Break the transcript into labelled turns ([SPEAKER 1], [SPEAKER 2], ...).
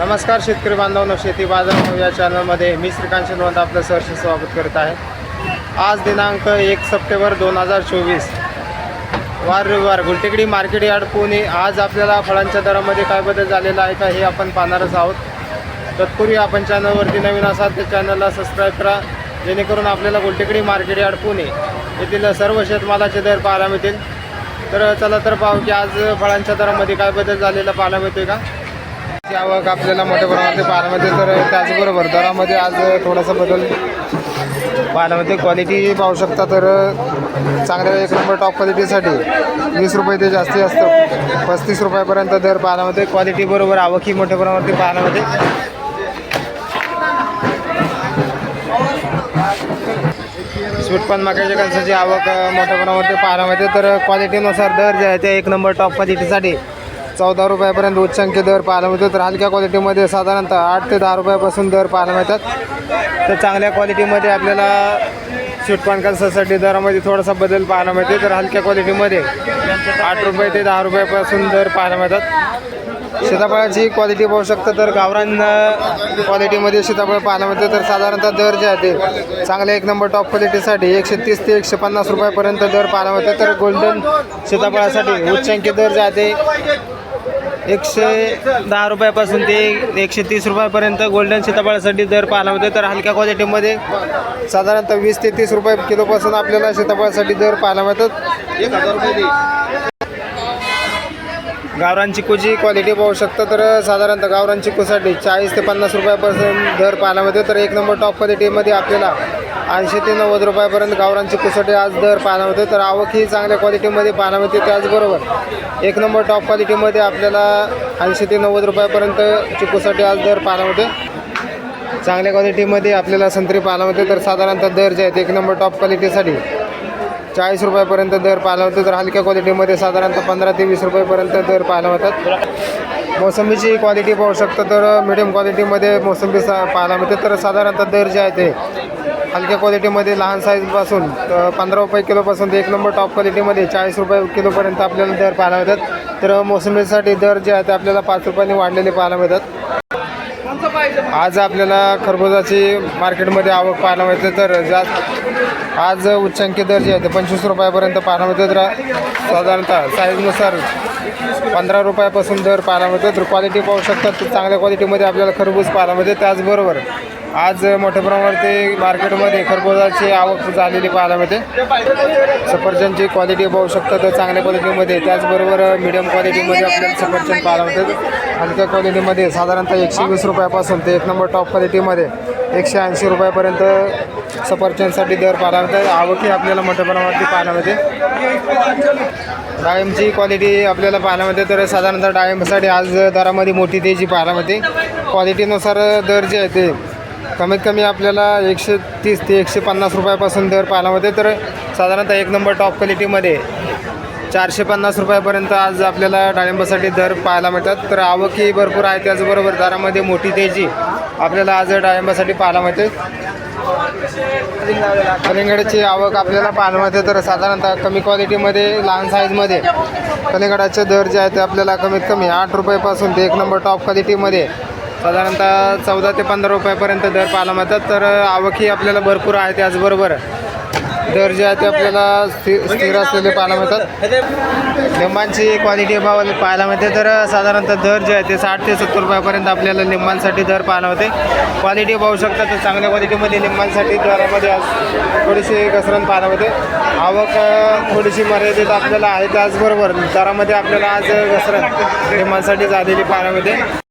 [SPEAKER 1] नमस्कार शेतकरी बांधवांनो, शेती बाजार या चॅनलमध्ये मी श्रीकांत शेलवंत आपलं सहर्ष स्वागत करत आहे। आज दिनांक 1 सप्टेंबर 2024 वार रविवार गुलटेकडी मार्केट यार्ड पुणे। आज आपल्याला फळांच्या दरामध्ये काय बदल झालेला आहे का हे आपण पाहणारच आहोत। तत्पूर्वी आपण चॅनलवरती नवीन असाल तर चॅनलला सबस्क्राईब करा, जेणेकरून आपल्याला गुलटेकडी मार्केट यार्ड पुणे येथील सर्व शेतमालाचे दर पाहायला मिळतील। तर चला तर पाहू की आज फळांच्या दरामध्ये काय बदल झालेला पाहायला मिळतोय का। आवक आपल्याला मोठ्या प्रमाणात पाहायला मिळते। तर त्याचबरोबर दरामध्ये आज थोडासा बदल पाहायला मिळते। क्वालिटी पाहू शकता तर चांगल्या एक नंबर टॉप क्वालिटीसाठी 20 रुपये ते जास्तीत जास्त 35 रुपयापर्यंत दर पाहायला मिळते। क्वालिटी बरोबर आवकही मोठ्या प्रमाणात पाहायला मिळते। स्वीटपान मक्याच्या कणसाची आवक मोठ्या प्रमाणात पाहायला मिळते। तर क्वालिटीनुसार दर जे आहे ते एक नंबर टॉप क्वालिटीसाठी 14 रुपयापर्यंत उच्चांकी दर पाहायला मिळतो। तर हलक्या क्वालिटीमध्ये साधारणतः 8 ते 10 रुपयापासून दर पाहायला मिळतात। तर चांगल्या क्वालिटीमध्ये आपल्याला स्वीटपान कणसासाठी दरामध्ये थोडासा बदल पाहायला मिळते। तर हलक्या क्वालिटीमध्ये 8 रुपये ते 10 रुपयापासून दर पाहायला मिळतात। सीताफळाची क्वालिटी पाहू शकता तर गावरान क्वालिटीमध्ये सीताफळ पाहायला मिळते। तर साधारणतः दर जे आहे ते चांगल्या एक नंबर टॉप क्वालिटीसाठी 130 ते 150 रुपयापर्यंत दर पाहायला मिळते। तर गोल्डन सीताफळासाठी उच्चांकी दर जे आहे ते 110 रुपयापासून ते 130 रुपयापर्यंत गोल्डन सीताफळासाठी दर पाहायला मिळते। तर हलक्या क्वालिटीमध्ये साधारणतः 20 ते 30 रुपये किलोपासून आपल्याला सीताफळासाठी दर पाहायला मिळतात। 1000 रुपये गावरान चिकूची क्वालिटी पाहू शकता तर साधारणतः गावरान चिकूसाठी 40 ते 50 रुपयापासून दर पाहायला मिळते। तर एक नंबर टॉप क्वालिटीमध्ये आपल्याला 80 ते 90 रुपयापर्यंत गावरान चिकूसाठी आज दर पाहायला मिळते। तर आवक ही चांगल्या क्वालिटीमध्ये पाहायला मिळते। त्याचबरोबर एक नंबर टॉप क्वालिटीमध्ये आपल्याला 80 ते 90 रुपयापर्यंत चिकूसाठी आज दर पाहायला मिळते। चांगल्या क्वालिटीमध्ये आपल्याला संत्री पाहायला मिळते। तर साधारणतः दर जे आहेत एक नंबर टॉप क्वालिटीसाठी 40 रुपयापर्यंत दर पाहायला मिळतो। तर हलक्या क्वालिटीमध्ये साधारणतः 15 ते 20 रुपयापर्यंत दर पाहायला मिळतात। मोसंबीची क्वालिटी पाहू शकता तर मिडियम क्वालिटीमध्ये मोसंबी पाहायला मिळते। तर साधारणतः दर जे आहे ते हलक्या क्वालिटीमध्ये लहान साईजपासून 15 रुपये किलोपासून ते एक नंबर टॉप क्वालिटीमध्ये 40 रुपये किलोपर्यंत आपल्याला दर पाहायला मिळतात। तर मोसंबीसाठी दर जे आहे ते आपल्याला 5 रुपयांनी वाढलेले पाहायला मिळतात। आज आपल्याला खरबुजाची मार्केटमध्ये आवक पाहायला मिळते। तर आज उच्चांकी दर जे आहे ते 25 रुपयापर्यंत पाहायला मिळते। तर साधारणतः साईजनुसार 15 रुपयापासून दर पाहायला मिळते। तर क्वालिटी पाहू शकतात तर चांगल्या क्वालिटीमध्ये आपल्याला खरबूज पाहायला मिळते। त्याचबरोबर आज मोठ्या प्रमाणात मार्केटमध्ये खरबुजाची आवक झालेली पाहायला मिळते। सफरचंदची क्वालिटी पाहू शकता तर चांगल्या क्वालिटीमध्ये, त्याचबरोबर मीडियम क्वालिटीमध्ये आपल्याला सफरचंद पाहायला मिळते। हलक्या क्वालिटीमध्ये साधारणतः 120 रुपयापासून ते एक नंबर टॉप क्वालिटीमध्ये 180 रुपयापर्यंत सफरचंदसाठी दर पाहायला मिळते। आवकही आपल्याला मोठ्या प्रमाणात पाहायला मिळते। डाळिंबची क्वालिटी आपल्याला पाहायला मिळते। तर साधारणतः डाळिंबसाठी आज दरामध्ये मोठी तेजी पाहायला मिळते। क्वालिटीनुसार दर जे आहे ते कमीत कमी आपल्याला 130 ते 150 रुपयापासून दर पाहायला मिळते। तर साधारणतः एक नंबर टॉप क्वालिटीमध्ये 450 रुपयापर्यंत आज आपल्याला डाळिंबासाठी दर पाहायला मिळतात। तर आवकही भरपूर आहे। त्याचबरोबर दरामध्ये मोठी तेजी आपल्याला आज डाळिंबासाठी पाहायला मिळते। कलिंगडाची आवक आपल्याला पाहायला मिळते। तर साधारणतः कमी क्वालिटीमध्ये लहान साईजमध्ये कलिंगडाचे दर जे आहे ते आपल्याला कमीत कमी 8 रुपयापासून ते एक नंबर टॉप क्वालिटीमध्ये साधारणतः 14 ते 15 रुपयापर्यंत दर पाहायला मिळतात। तर आवकही आपल्याला भरपूर आहे। त्याचबरोबर दर जे आहे ते आपल्याला स्थिर असलेले पाहायला मिळतात। लिंबांची क्वालिटी पाहायला मिळते। तर साधारणतः दर जे आहे ते 60 ते 70 रुपयापर्यंत आपल्याला लिंबांसाठी दर पाहायला मिळते। क्वालिटी पाहू शकता तर चांगल्या क्वालिटीमध्ये लिंबांसाठी दरामध्ये आज थोडीशी घसरण पाहायला मिळते। आवक थोडीशी मर्यादित आपल्याला आहे। त्याचबरोबर दरामध्ये आपल्याला आज घसरण लिंबांसाठी झालेली पाहायला मिळते।